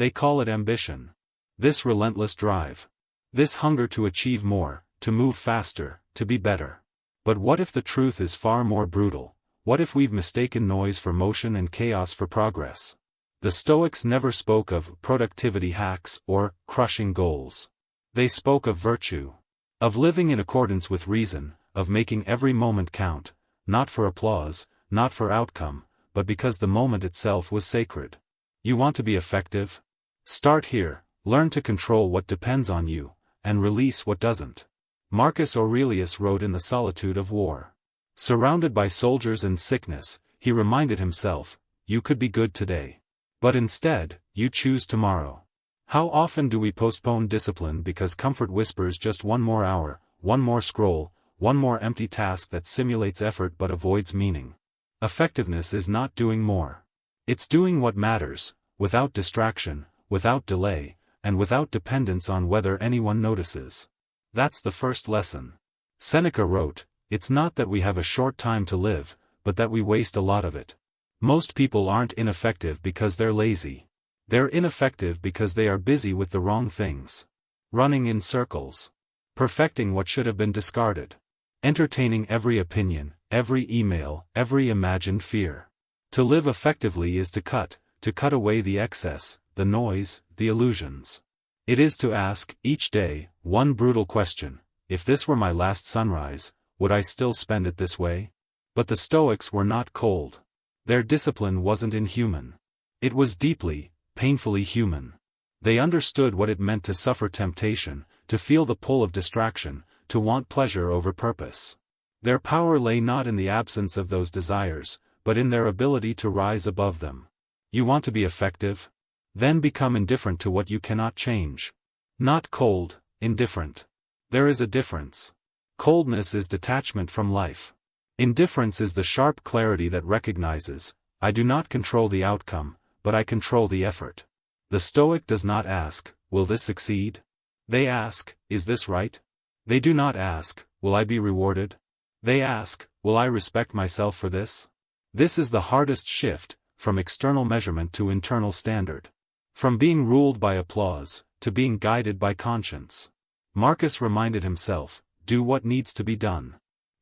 They call it ambition. This relentless drive. This hunger to achieve more, to move faster, to be better. But what if the truth is far more brutal? What if we've mistaken noise for motion and chaos for progress? The Stoics never spoke of productivity hacks or crushing goals. They spoke of virtue. Of living in accordance with reason, of making every moment count, not for applause, not for outcome, but because the moment itself was sacred. You want to be effective? Start here, learn to control what depends on you, and release what doesn't. Marcus Aurelius wrote in the solitude of war. Surrounded by soldiers and sickness, he reminded himself, you could be good today. But instead, you choose tomorrow. How often do we postpone discipline because comfort whispers just one more hour, one more scroll, one more empty task that simulates effort but avoids meaning? Effectiveness is not doing more. It's doing what matters, without distraction, without delay, and without dependence on whether anyone notices. That's the first lesson. Seneca wrote, it's not that we have a short time to live, but that we waste a lot of it. Most people aren't ineffective because they're lazy. They're ineffective because they are busy with the wrong things. Running in circles. Perfecting what should have been discarded. Entertaining every opinion, every email, every imagined fear. To live effectively is to cut away the excess, the noise, the illusions. It is to ask, each day, one brutal question: if this were my last sunrise, would I still spend it this way? But the Stoics were not cold. Their discipline wasn't inhuman. It was deeply, painfully human. They understood what it meant to suffer temptation, to feel the pull of distraction, to want pleasure over purpose. Their power lay not in the absence of those desires, but in their ability to rise above them. You want to be effective? Then become indifferent to what you cannot change. Not cold, indifferent. There is a difference. Coldness is detachment from life. Indifference is the sharp clarity that recognizes, I do not control the outcome, but I control the effort. The Stoic does not ask, will this succeed? They ask, is this right? They do not ask, will I be rewarded? They ask, will I respect myself for this? This is the hardest shift, from external measurement to internal standard. From being ruled by applause, to being guided by conscience. Marcus reminded himself, do what needs to be done.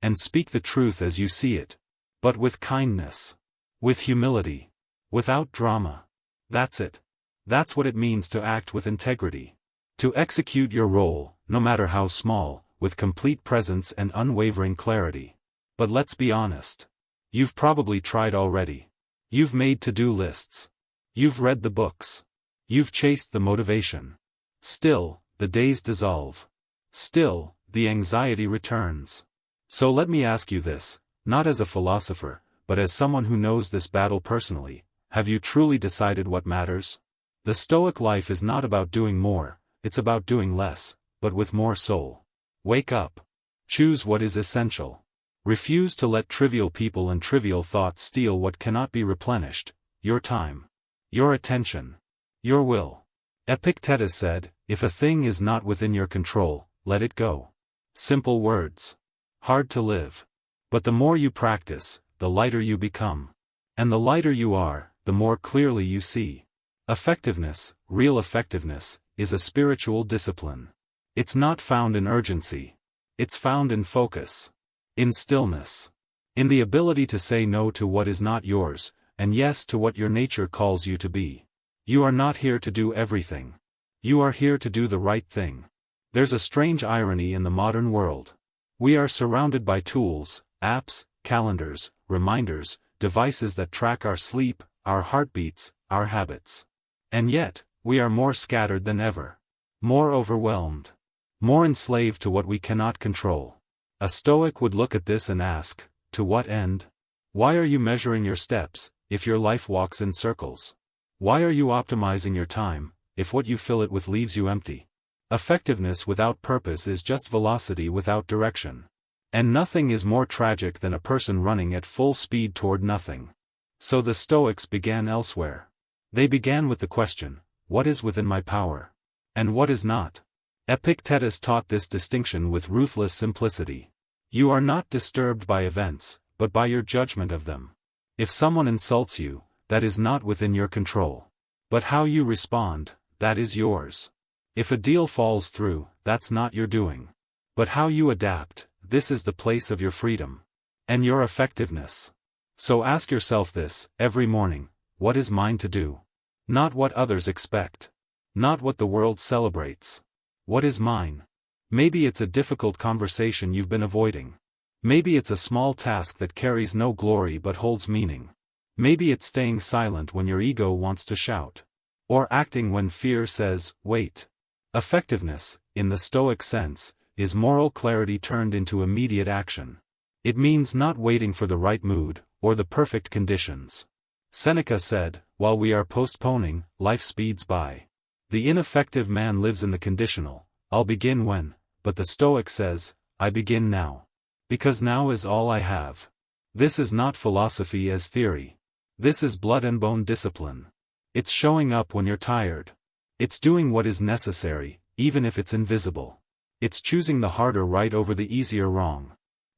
And speak the truth as you see it. But with kindness. With humility. Without drama. That's it. That's what it means to act with integrity. To execute your role, no matter how small, with complete presence and unwavering clarity. But let's be honest. You've probably tried already. You've made to-do lists. You've read the books. You've chased the motivation. Still, the days dissolve. Still, the anxiety returns. So let me ask you this, not as a philosopher, but as someone who knows this battle personally, have you truly decided what matters? The Stoic life is not about doing more, it's about doing less, but with more soul. Wake up. Choose what is essential. Refuse to let trivial people and trivial thoughts steal what cannot be replenished, your time. Your attention. Your will. Epictetus said, if a thing is not within your control, let it go. Simple words. Hard to live. But the more you practice, the lighter you become. And the lighter you are, the more clearly you see. Effectiveness, real effectiveness, is a spiritual discipline. It's not found in urgency. It's found in focus. In stillness. In the ability to say no to what is not yours, and yes to what your nature calls you to be. You are not here to do everything. You are here to do the right thing. There's a strange irony in the modern world. We are surrounded by tools, apps, calendars, reminders, devices that track our sleep, our heartbeats, our habits. And yet, we are more scattered than ever. More overwhelmed. More enslaved to what we cannot control. A Stoic would look at this and ask, to what end? Why are you measuring your steps, if your life walks in circles? Why are you optimizing your time, if what you fill it with leaves you empty? Effectiveness without purpose is just velocity without direction. And nothing is more tragic than a person running at full speed toward nothing. So the Stoics began elsewhere. They began with the question, what is within my power? And what is not? Epictetus taught this distinction with ruthless simplicity. You are not disturbed by events, but by your judgment of them. If someone insults you, that is not within your control. But how you respond, that is yours. If a deal falls through, that's not your doing. But how you adapt, this is the place of your freedom. And your effectiveness. So ask yourself this, every morning, what is mine to do? Not what others expect. Not what the world celebrates. What is mine? Maybe it's a difficult conversation you've been avoiding. Maybe it's a small task that carries no glory but holds meaning. Maybe it's staying silent when your ego wants to shout. Or acting when fear says, wait. Effectiveness, in the Stoic sense, is moral clarity turned into immediate action. It means not waiting for the right mood, or the perfect conditions. Seneca said, while we are postponing, life speeds by. The ineffective man lives in the conditional, I'll begin when, but the Stoic says, I begin now. Because now is all I have. This is not philosophy as theory. This is blood and bone discipline. It's showing up when you're tired. It's doing what is necessary, even if it's invisible. It's choosing the harder right over the easier wrong.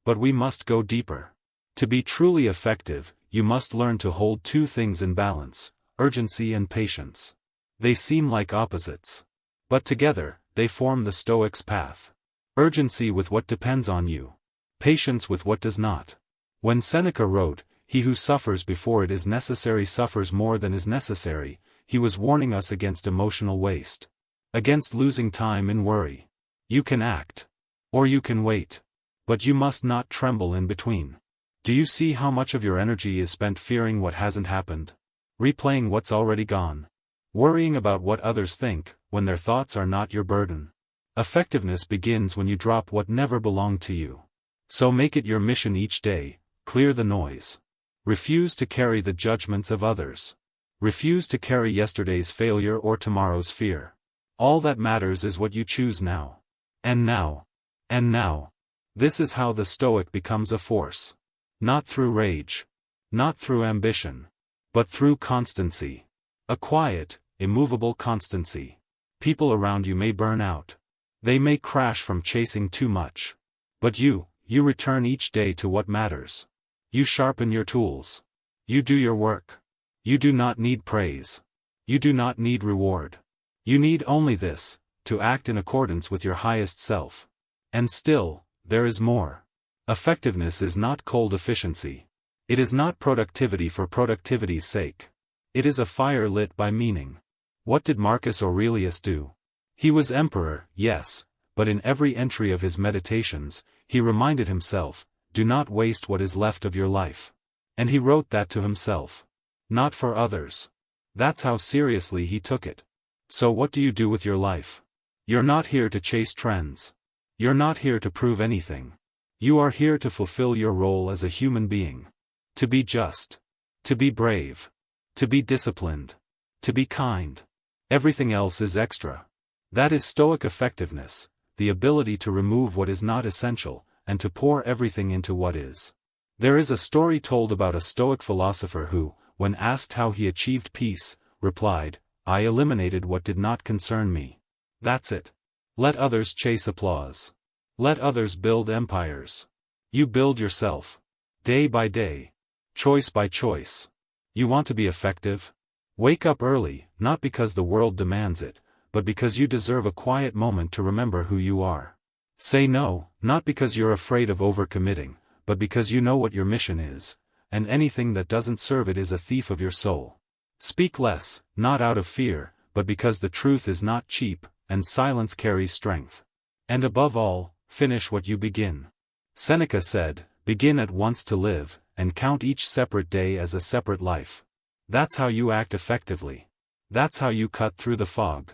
But we must go deeper. To be truly effective, you must learn to hold two things in balance, urgency and patience. They seem like opposites. But together, they form the Stoic's path. Urgency with what depends on you. Patience with what does not. When Seneca wrote, "He who suffers before it is necessary suffers more than is necessary," he was warning us against emotional waste. Against losing time in worry. You can act. Or you can wait. But you must not tremble in between. Do you see how much of your energy is spent fearing what hasn't happened? Replaying what's already gone? Worrying about what others think, when their thoughts are not your burden? Effectiveness begins when you drop what never belonged to you. So make it your mission each day, clear the noise. Refuse to carry the judgments of others. Refuse to carry yesterday's failure or tomorrow's fear. All that matters is what you choose now. And now. And now. This is how the Stoic becomes a force. Not through rage. Not through ambition. But through constancy. A quiet, immovable constancy. People around you may burn out. They may crash from chasing too much. But you return each day to what matters. You sharpen your tools. You do your work. You do not need praise. You do not need reward. You need only this, to act in accordance with your highest self. And still, there is more. Effectiveness is not cold efficiency. It is not productivity for productivity's sake. It is a fire lit by meaning. What did Marcus Aurelius do? He was emperor, yes, but in every entry of his meditations, he reminded himself, do not waste what is left of your life. And he wrote that to himself. Not for others. That's how seriously he took it. So what do you do with your life? You're not here to chase trends. You're not here to prove anything. You are here to fulfill your role as a human being. To be just. To be brave. To be disciplined. To be kind. Everything else is extra. That is Stoic effectiveness, the ability to remove what is not essential, and to pour everything into what is. There is a story told about a Stoic philosopher who, when asked how he achieved peace, replied, I eliminated what did not concern me. That's it. Let others chase applause. Let others build empires. You build yourself. Day by day. Choice by choice. You want to be effective? Wake up early, not because the world demands it, but because you deserve a quiet moment to remember who you are. Say no, not because you're afraid of overcommitting, but because you know what your mission is, and anything that doesn't serve it is a thief of your soul. Speak less, not out of fear, but because the truth is not cheap, and silence carries strength. And above all, finish what you begin. Seneca said, begin at once to live, and count each separate day as a separate life. That's how you act effectively. That's how you cut through the fog.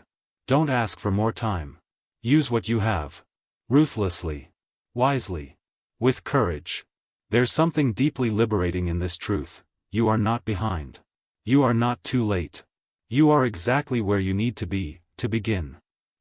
Don't ask for more time. Use what you have. Ruthlessly. Wisely. With courage. There's something deeply liberating in this truth. You are not behind. You are not too late. You are exactly where you need to be, to begin.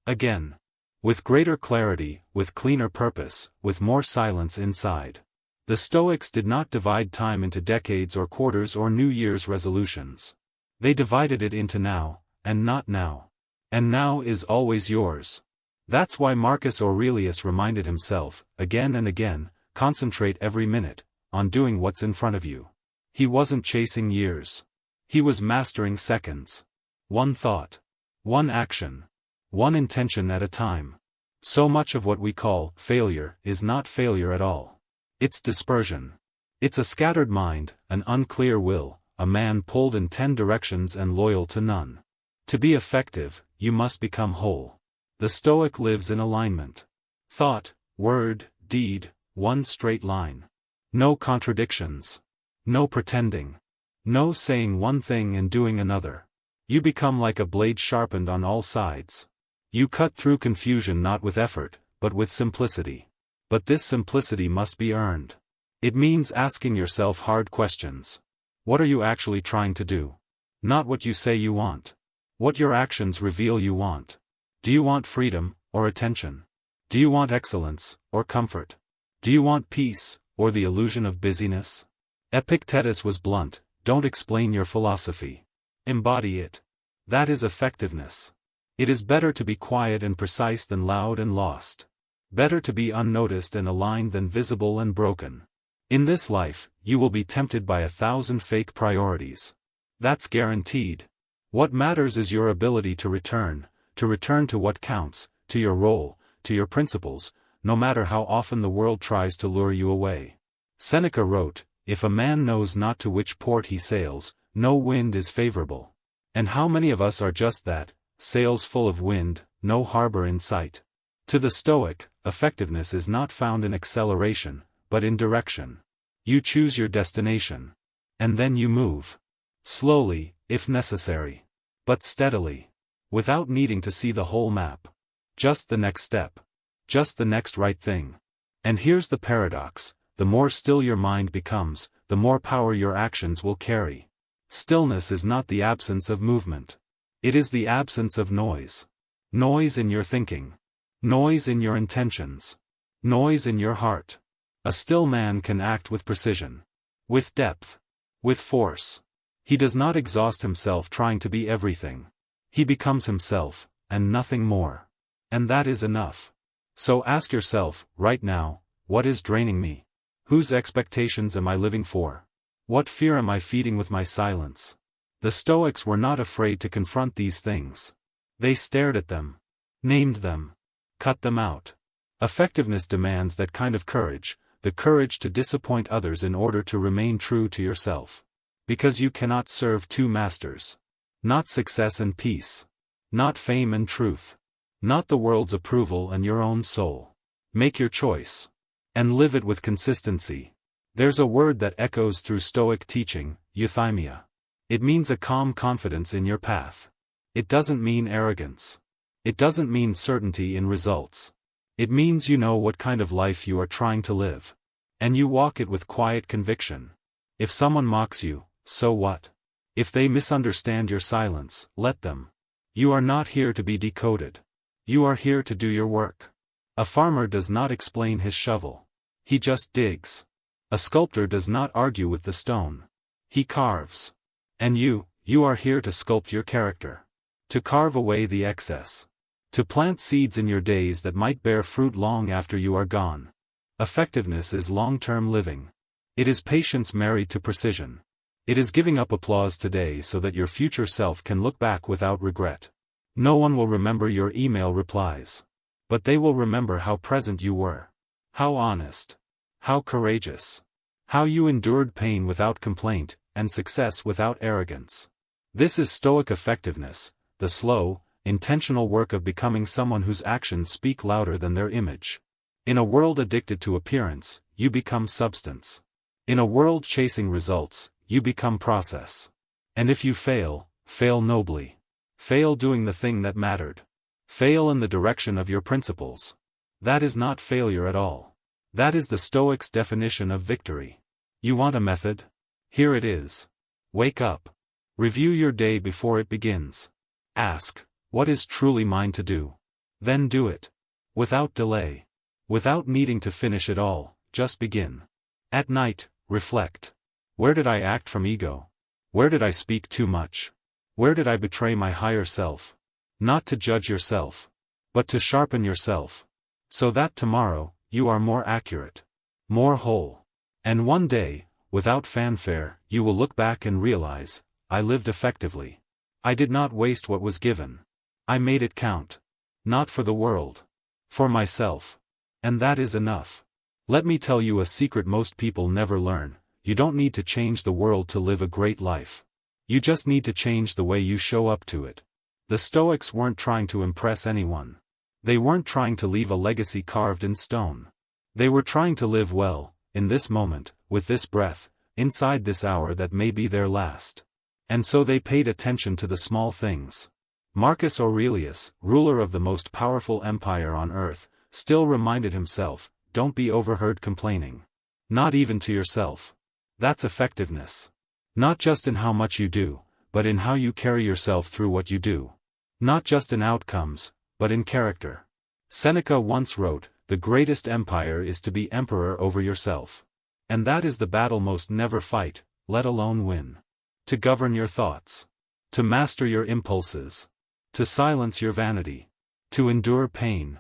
Again. With greater clarity, with cleaner purpose, with more silence inside. The Stoics did not divide time into decades or quarters or New Year's resolutions. They divided it into now, and not now. And now is always yours. That's why Marcus Aurelius reminded himself, again and again, concentrate every minute, on doing what's in front of you. He wasn't chasing years. He was mastering seconds. one thought, one action, one intention at a time. So much of what we call failure is not failure at all. It's dispersion. It's a scattered mind, an unclear will, a man pulled in 10 directions and loyal to none. To be effective, you must become whole. The Stoic lives in alignment. Thought, word, deed, one straight line. No contradictions. No pretending. No saying one thing and doing another. You become like a blade sharpened on all sides. You cut through confusion not with effort, but with simplicity. But this simplicity must be earned. It means asking yourself hard questions. What are you actually trying to do? Not what you say you want. What your actions reveal you want. Do you want freedom, or attention? Do you want excellence, or comfort? Do you want peace, or the illusion of busyness? Epictetus was blunt: don't explain your philosophy. Embody it. That is effectiveness. It is better to be quiet and precise than loud and lost. Better to be unnoticed and aligned than visible and broken. In this life, you will be tempted by 1,000 fake priorities. That's guaranteed. What matters is your ability to return to what counts, to your role, to your principles, no matter how often the world tries to lure you away. Seneca wrote, "If a man knows not to which port he sails, no wind is favorable." And how many of us are just that, sails full of wind, no harbor in sight? To the Stoic, effectiveness is not found in acceleration, but in direction. You choose your destination. And then you move. Slowly, if necessary. But steadily. Without needing to see the whole map. Just the next step. Just the next right thing. And here's the paradox: the more still your mind becomes, the more power your actions will carry. Stillness is not the absence of movement. It is the absence of noise. Noise in your thinking. Noise in your intentions. Noise in your heart. A still man can act with precision. With depth. With force. He does not exhaust himself trying to be everything. He becomes himself, and nothing more. And that is enough. So ask yourself, right now, what is draining me? Whose expectations am I living for? What fear am I feeding with my silence? The Stoics were not afraid to confront these things. They stared at them. Named them. Cut them out. Effectiveness demands that kind of courage, the courage to disappoint others in order to remain true to yourself. Because you cannot serve two masters. Not success and peace. Not fame and truth. Not the world's approval and your own soul. Make your choice. And live it with consistency. There's a word that echoes through Stoic teaching, euthymia. It means a calm confidence in your path. It doesn't mean arrogance. It doesn't mean certainty in results. It means you know what kind of life you are trying to live. And you walk it with quiet conviction. If someone mocks you, so what? If they misunderstand your silence, let them. You are not here to be decoded. You are here to do your work. A farmer does not explain his shovel. He just digs. A sculptor does not argue with the stone. He carves. And you are here to sculpt your character. To carve away the excess. To plant seeds in your days that might bear fruit long after you are gone. Effectiveness is long-term living. It is patience married to precision. It is giving up applause today so that your future self can look back without regret. No one will remember your email replies. But they will remember how present you were. How honest. How courageous. How you endured pain without complaint, and success without arrogance. This is Stoic effectiveness, the slow, intentional work of becoming someone whose actions speak louder than their image. In a world addicted to appearance, you become substance. In a world chasing results, you become process. And if you fail, fail nobly. Fail doing the thing that mattered. Fail in the direction of your principles. That is not failure at all. That is the Stoics' definition of victory. You want a method? Here it is. Wake up. Review your day before it begins. Ask, what is truly mine to do? Then do it. Without delay. Without needing to finish it all, just begin. At night, reflect. Where did I act from ego? Where did I speak too much? Where did I betray my higher self? Not to judge yourself, but to sharpen yourself. So that tomorrow, you are more accurate. More whole. And one day, without fanfare, you will look back and realize, I lived effectively. I did not waste what was given. I made it count. Not for the world. For myself. And that is enough. Let me tell you a secret most people never learn: you don't need to change the world to live a great life. You just need to change the way you show up to it. The Stoics weren't trying to impress anyone. They weren't trying to leave a legacy carved in stone. They were trying to live well, in this moment, with this breath, inside this hour that may be their last. And so they paid attention to the small things. Marcus Aurelius, ruler of the most powerful empire on earth, still reminded himself, don't be overheard complaining. Not even to yourself. That's effectiveness. Not just in how much you do, but in how you carry yourself through what you do. Not just in outcomes, but in character. Seneca once wrote, the greatest empire is to be emperor over yourself. And that is the battle most never fight, let alone win. To govern your thoughts. To master your impulses. To silence your vanity. To endure pain.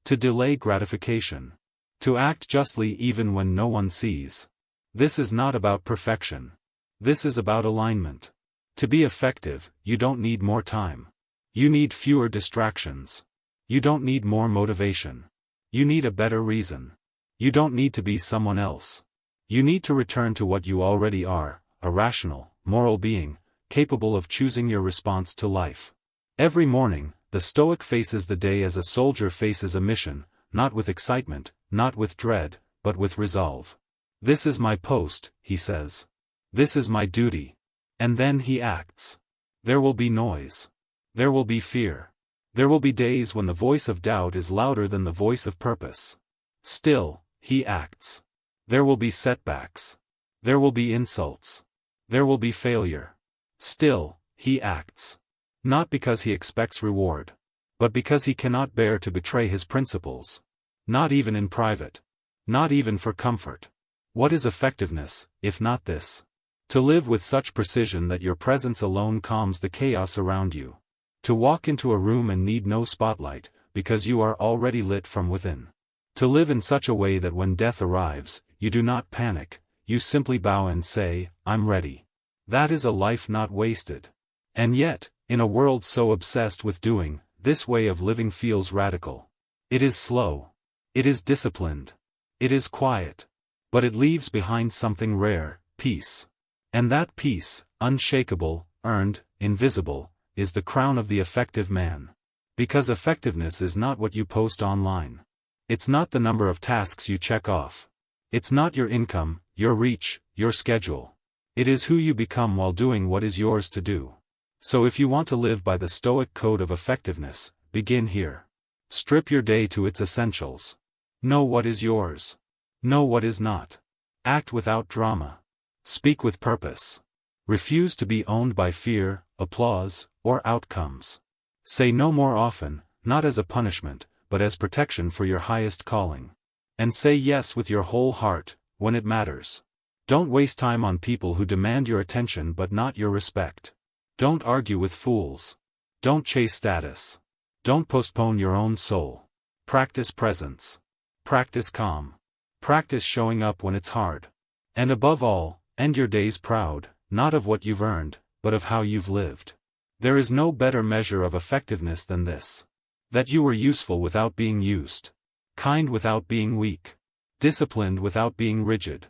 To delay gratification. To act justly even when no one sees. This is not about perfection. This is about alignment. To be effective, you don't need more time. You need fewer distractions. You don't need more motivation. You need a better reason. You don't need to be someone else. You need to return to what you already are, a rational, moral being, capable of choosing your response to life. Every morning, the Stoic faces the day as a soldier faces a mission, not with excitement, not with dread, but with resolve. This is my post, he says. This is my duty. And then he acts. There will be noise. There will be fear. There will be days when the voice of doubt is louder than the voice of purpose. Still, he acts. There will be setbacks. There will be insults. There will be failure. Still, he acts. Not because he expects reward. But because he cannot bear to betray his principles. Not even in private. Not even for comfort. What is effectiveness, if not this? To live with such precision that your presence alone calms the chaos around you. To walk into a room and need no spotlight, because you are already lit from within. To live in such a way that when death arrives, you do not panic, you simply bow and say, I'm ready. That is a life not wasted. And yet, in a world so obsessed with doing, this way of living feels radical. It is slow. It is disciplined. It is quiet. But it leaves behind something rare, peace. And that peace, unshakable, earned, invisible, is the crown of the effective man. Because effectiveness is not what you post online. It's not the number of tasks you check off. It's not your income, your reach, your schedule. It is who you become while doing what is yours to do. So if you want to live by the Stoic code of effectiveness, begin here. Strip your day to its essentials. Know what is yours. Know what is not. Act without drama. Speak with purpose. Refuse to be owned by fear, applause, or outcomes. Say no more often, not as a punishment, but as protection for your highest calling. And say yes with your whole heart, when it matters. Don't waste time on people who demand your attention but not your respect. Don't argue with fools. Don't chase status. Don't postpone your own soul. Practice presence. Practice calm. Practice showing up when it's hard. And above all, end your days proud, not of what you've earned, but of how you've lived. There is no better measure of effectiveness than this. That you were useful without being used. Kind without being weak. Disciplined without being rigid.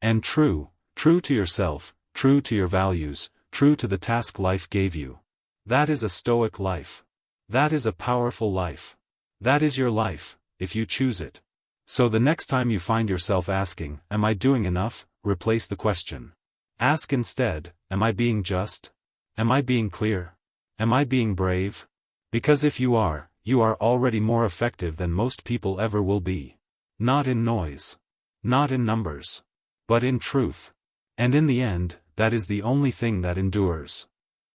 And true to yourself, true to your values, true to the task life gave you. That is a Stoic life. That is a powerful life. That is your life, if you choose it. So the next time you find yourself asking, am I doing enough? Replace the question. Ask instead, am I being just? Am I being clear? Am I being brave? Because if you are already more effective than most people ever will be. Not in noise. Not in numbers. But in truth. And in the end, that is the only thing that endures.